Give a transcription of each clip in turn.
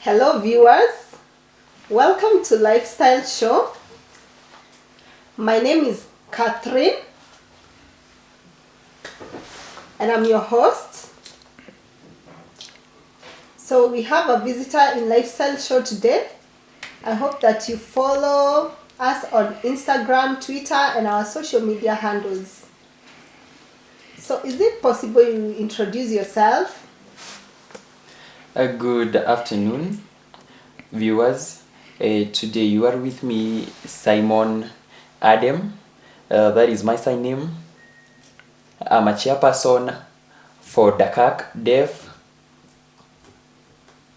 Hello viewers, welcome to Lifestyle Show. My name is Cathrine and I'm your host. So we have a visitor in Lifestyle Show today. I hope that you follow us on Instagram, Twitter and our social media handles. So is it possible you introduce yourself? Good afternoon, viewers. Today you are with me, Simon Adam. That is my sign name. I'm a chairperson for Dasak Deaf.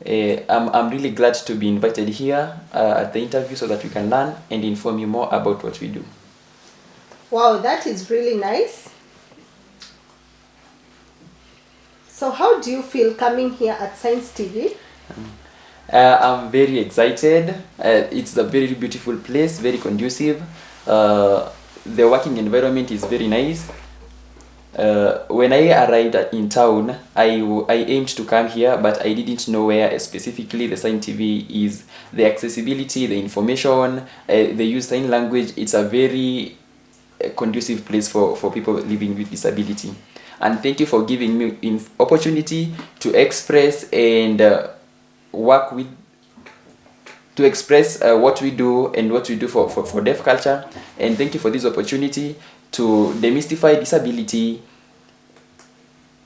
I'm really glad to be invited here at the interview so that we can learn and inform you more about what we do. Wow, that is really nice. So how do you feel coming here at Science TV? I'm very excited. It's a very beautiful place, very conducive. The working environment is very nice. When I arrived in town, I aimed to come here, but I didn't know where specifically the Sign TV is. The accessibility, the information, the use sign language, it's a very conducive place for people living with disability. And thank you for giving me an opportunity to express and work with, to express what we do and what we do for deaf culture. And thank you for this opportunity to demystify disability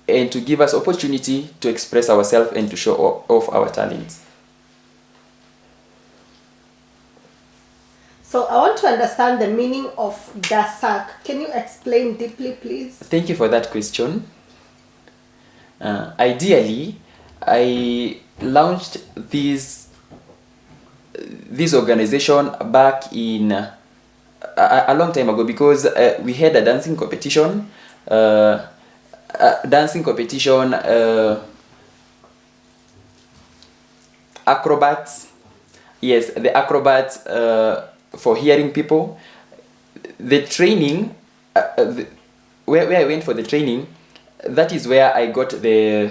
and to give us opportunity to express ourselves and to show off our talents. So I want to understand the meaning of Dasak. Can you explain deeply, please? Thank you for that question. Ideally, I launched this organization back in a long time ago because we had a dancing competition. Acrobats. Yes, the acrobats for hearing people. The training, where I went for the training, that is where I got the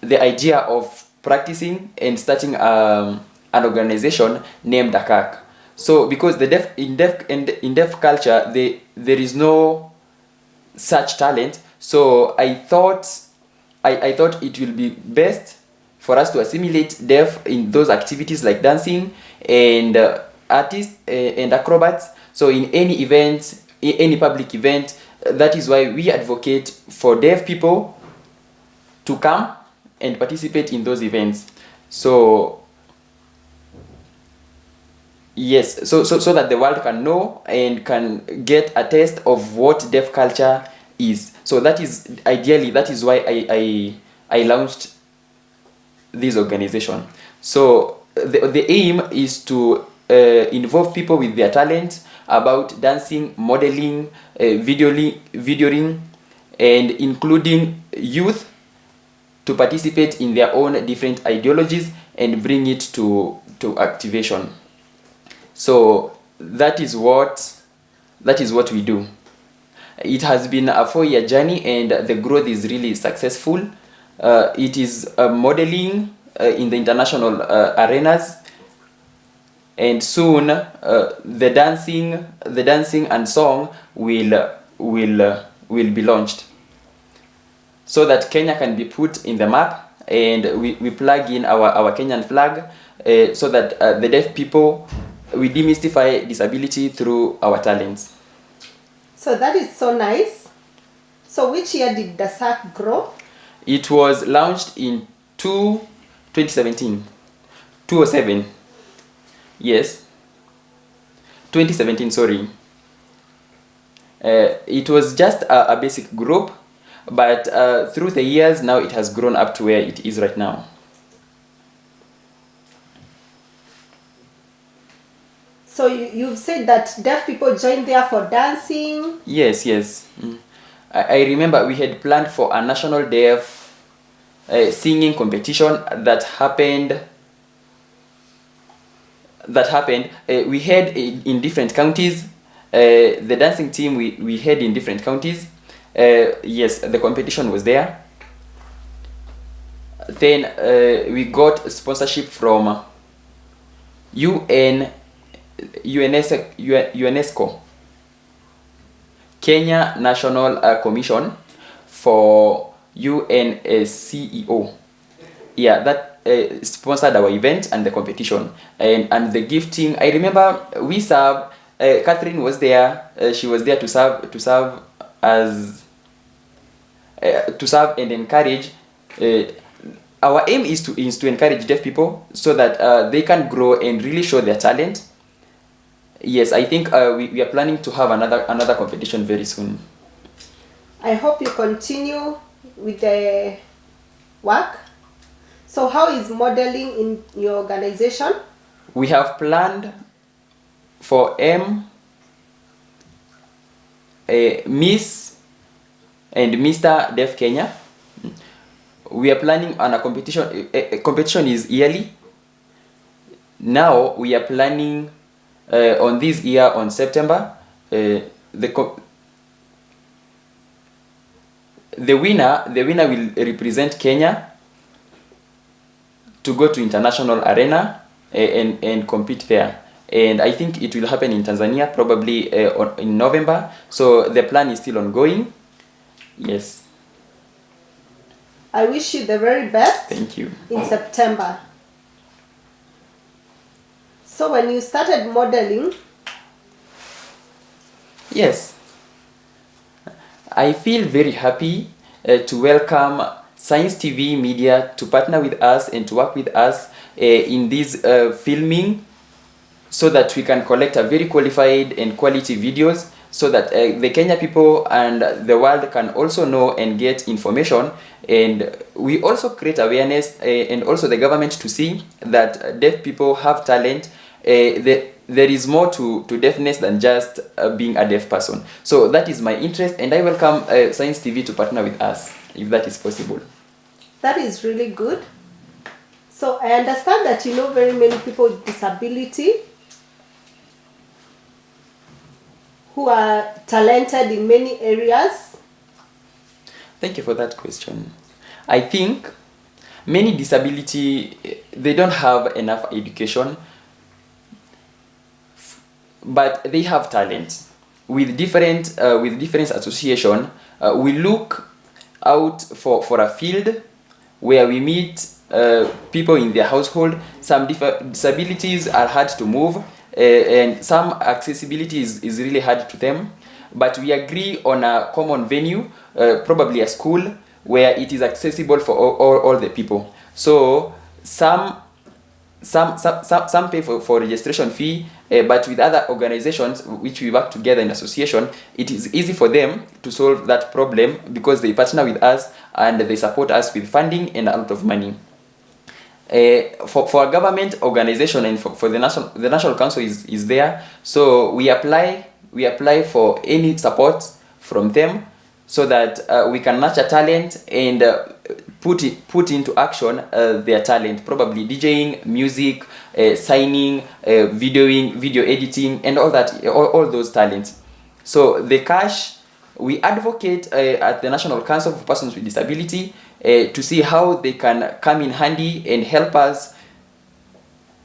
idea of practicing and starting an organization named Dasak. So because in deaf culture there is no such talent, so I thought it will be best for us to assimilate deaf in those activities like dancing and artists and acrobats. So in any event, any public event, that is why we advocate for deaf people to come and participate in those events. So yes, so that the world can know and can get a taste of what deaf culture is. So that is ideally, that is why I launched this organization. So the aim is to involve people with their talent about dancing, modeling, videoing, and including youth to participate in their own different ideologies and bring it to activation. So that is what we do. It has been a 4-year journey and the growth is really successful. It is modeling in the international arenas, and soon the dancing and song will be launched, so that Kenya can be put in the map, and we plug in our Kenyan flag so that the deaf people, we demystify disability through our talents. So that is so nice. So which year did Dasak grow? It was launched in 2017. Yes, 2017, sorry. It was just a basic group, but through the years now it has grown up to where it is right now. So you've said that deaf people join there for dancing? Yes. I remember we had planned for a national deaf singing competition that happened. We had in different counties. The dancing team we had in different counties. Yes, the competition was there. Then we got sponsorship from UNESCO, Kenya National Commission for UNSCEO. Yeah, that sponsored our event and the competition and the gifting. I remember we served. Cathrine was there. She was there to serve as to serve and encourage. Our aim is to encourage deaf people so that they can grow and really show their talent. Yes, I think we are planning to have another competition very soon. I hope you continue with the work. So how is modeling in your organization? We have planned for Miss and Mr. Deaf Kenya. We are planning on a competition. A competition is yearly. Now we are planning on this year on September. The winner will represent Kenya to go to international arena and compete there. And I think it will happen in Tanzania probably in November. So the plan is still ongoing. Yes. I wish you the very best. Thank you. In September. So when you started modeling? Yes. I feel very happy to welcome Science TV Media to partner with us and to work with us in this filming, so that we can collect a very qualified and quality videos, so that the Kenya people and the world can also know and get information. And we also create awareness and also the government to see that deaf people have talent. There is more to deafness than just being a deaf person. So that is my interest, and I welcome Science TV to partner with us, if that is possible. That is really good. So I understand that you know very many people with disability who are talented in many areas. Thank you for that question. I think many disability, they don't have enough education, but they have talent. With different association, we look out for a field where we meet people in their household. Some disabilities are hard to move, and some accessibility is really hard to them. But we agree on a common venue, probably a school, where it is accessible for all the people. So some pay for registration fee, but with other organizations which we work together in association, it is easy for them to solve that problem because they partner with us and they support us with funding and a lot of money. For a government organization and for the national council is there, so we apply for any support from them, so that we can nurture talent and put into action their talent, probably DJing, music, signing, video editing, and all that, all those talents. So the cash, we advocate at the National Council for Persons with Disability to see how they can come in handy and help us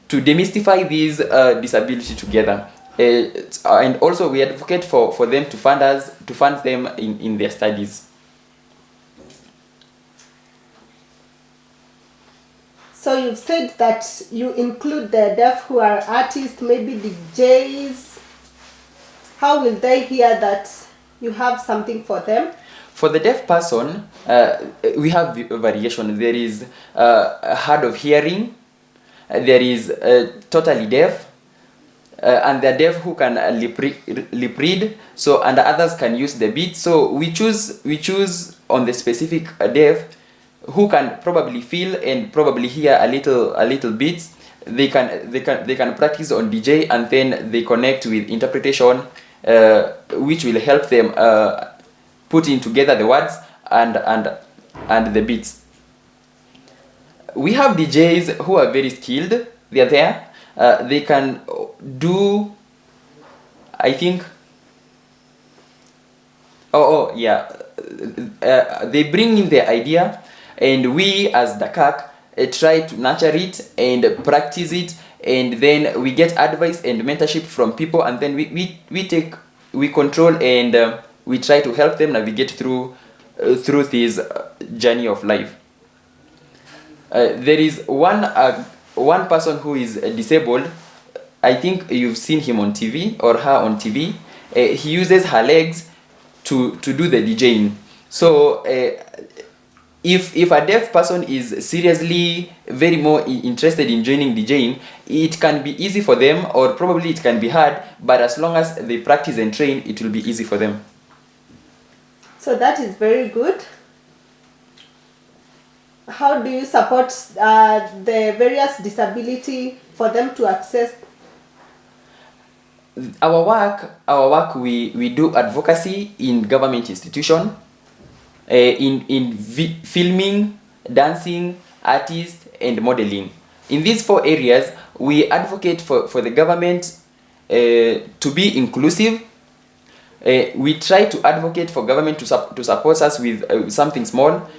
to demystify these disability together. And also we advocate for them to fund them in their studies. So you've said that you include the deaf who are artists, maybe DJs. How will they hear that you have something for them? For the deaf person, we have variation. There is hard of hearing, there is totally deaf, and they're deaf who can lip read. So, and others can use the beat. So we choose on the specific deaf who can probably feel and probably hear a little bit. They can practice on DJ, and then they connect with interpretation, which will help them putting together the words and the beats. We have DJs who are very skilled. They are there. They can do, I think. Yeah. They bring in their idea, and we as Dasak try to nurture it and practice it, and then we get advice and mentorship from people, and then we control and we try to help them navigate through this journey of life. There is one person who is disabled. I think you've seen him on TV or her on TV. He uses her legs to do the DJing. So if a deaf person is seriously very more interested in joining DJing, it can be easy for them, or probably it can be hard, but as long as they practice and train, it will be easy for them. So that is very good. How do you support the various disability for them to access? Our work, we do advocacy in government institution, in filming, dancing, artists, and modeling. In these 4 areas, we advocate for the government to be inclusive. We try to advocate for government to support us with something small,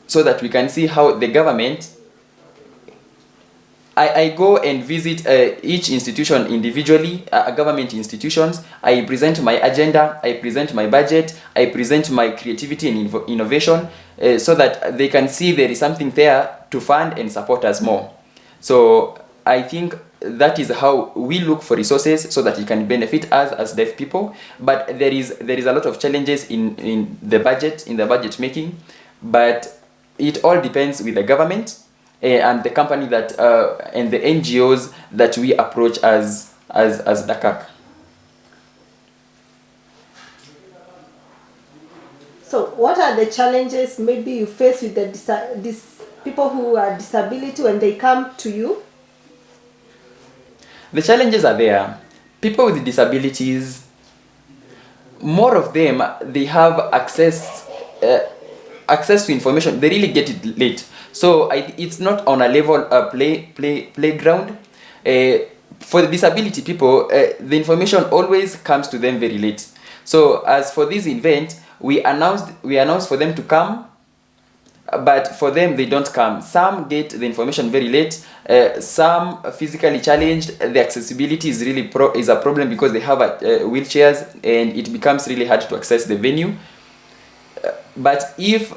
so that we can see how the government. I go and visit each institution individually, government institutions. I present my agenda, I present my budget, I present my creativity and innovation, so that they can see there is something there to fund and support us more. So I think that is how we look for resources, so that it can benefit us as deaf people. But there is a lot of challenges in the budget making, but it all depends with the government and the company that and the NGOs that we approach as Dasak. So what are the challenges maybe you face with the people who are disability when they come to you? The challenges are there. People with disabilities, more of them, they have access to information. They really get it late. So it's not on a level playground. For the disability people, the information always comes to them very late. So as for this event, we announced for them to come, but for them they don't come. Some get the information very late. Some physically challenged. The accessibility is really is a problem because they have wheelchairs, and it becomes really hard to access the venue. But if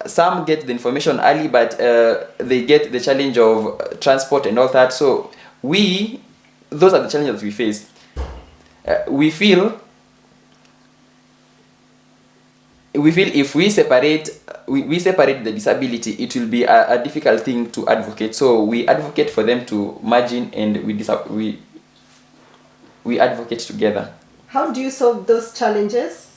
some get the information early, but they get the challenge of transport and all that, so those are the challenges that we face. We feel if we separate the disability, it will be a difficult thing to advocate. So we advocate for them to merge in, and we advocate together. How do you solve those challenges?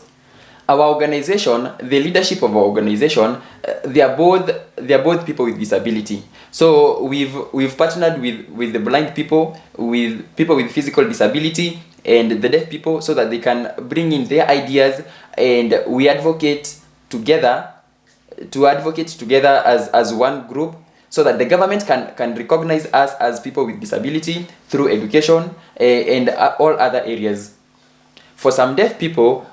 Our organization, the leadership of our organization, they are both people with disability. So we've partnered with the blind people, with people with physical disability, and the deaf people, so that they can bring in their ideas, and we advocate together as one group, so that the government can recognize us as people with disability through education and all other areas. For some deaf people,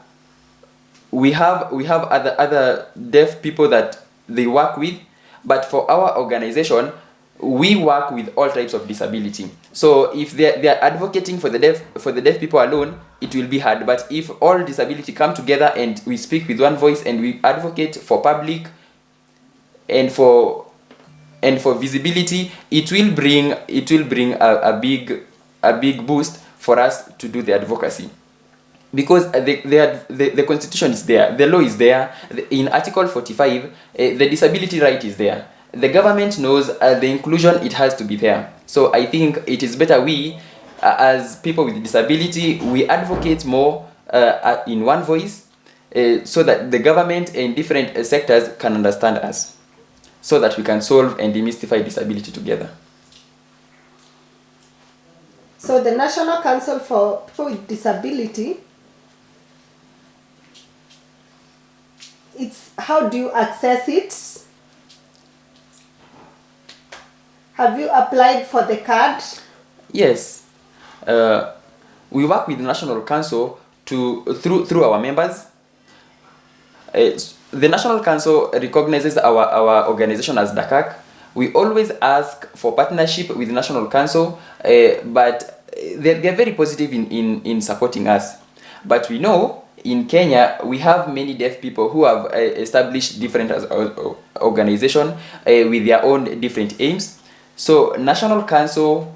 we have other deaf people that they work with, but for our organization, we work with all types of disability. So if they are advocating for the deaf people alone, it will be hard. But if all disability come together and we speak with one voice, and we advocate for public and for visibility, it will bring a big boost for us to do the advocacy. Because the constitution is there, the law is there. In Article 45, the disability right is there. The government knows the inclusion, it has to be there. So I think it is better we, as people with disability, we advocate more in one voice, so that the government and different sectors can understand us, so that we can solve and demystify disability together. So the National Council for People with Disability, how do you access it? Have you applied for the card? Yes. We work with the National Council through our members. the National Council recognizes our organization as Dasak. We always ask for partnership with the National Council, but they're very positive in supporting us. But we know in Kenya we have many deaf people who have established different organization with their own different aims. So National Council,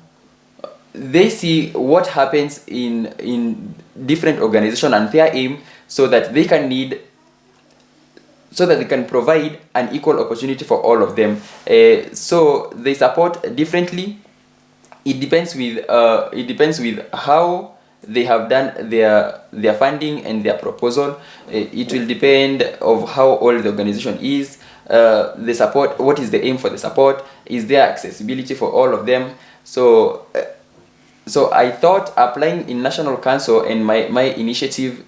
they see what happens in different organization and their aim, so that they can provide an equal opportunity for all of them. So they support differently. It depends with how they have done their funding and their proposal. It will depend of how old the organization is. The support, what is the aim for the support? Is there accessibility for all of them? So I thought applying in National Council and my initiative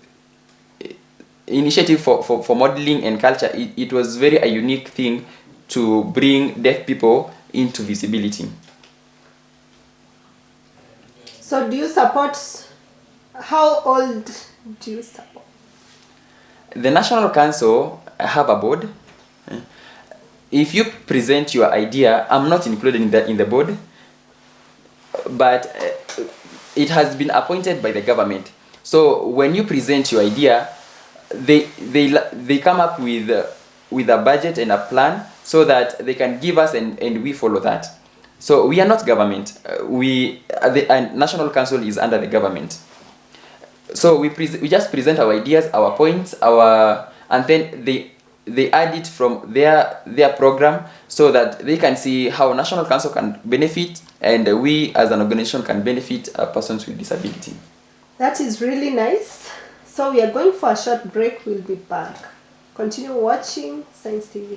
for modeling and culture, it was very a unique thing to bring deaf people into visibility. So do you support, how old do you support? The National Council have a board. If you present your idea, I'm not included in the board, but it has been appointed by the government. So when you present your idea, they come up with a budget and a plan, so that they can give us and we follow that. So we are not government. The National Council is under the government. So we just present our ideas, our points, and then they add it from their program, so that they can see how National Council can benefit, and we as an organization can benefit persons with disability. That is really nice. So we are going for a short break. We'll be back. Continue watching Science TV.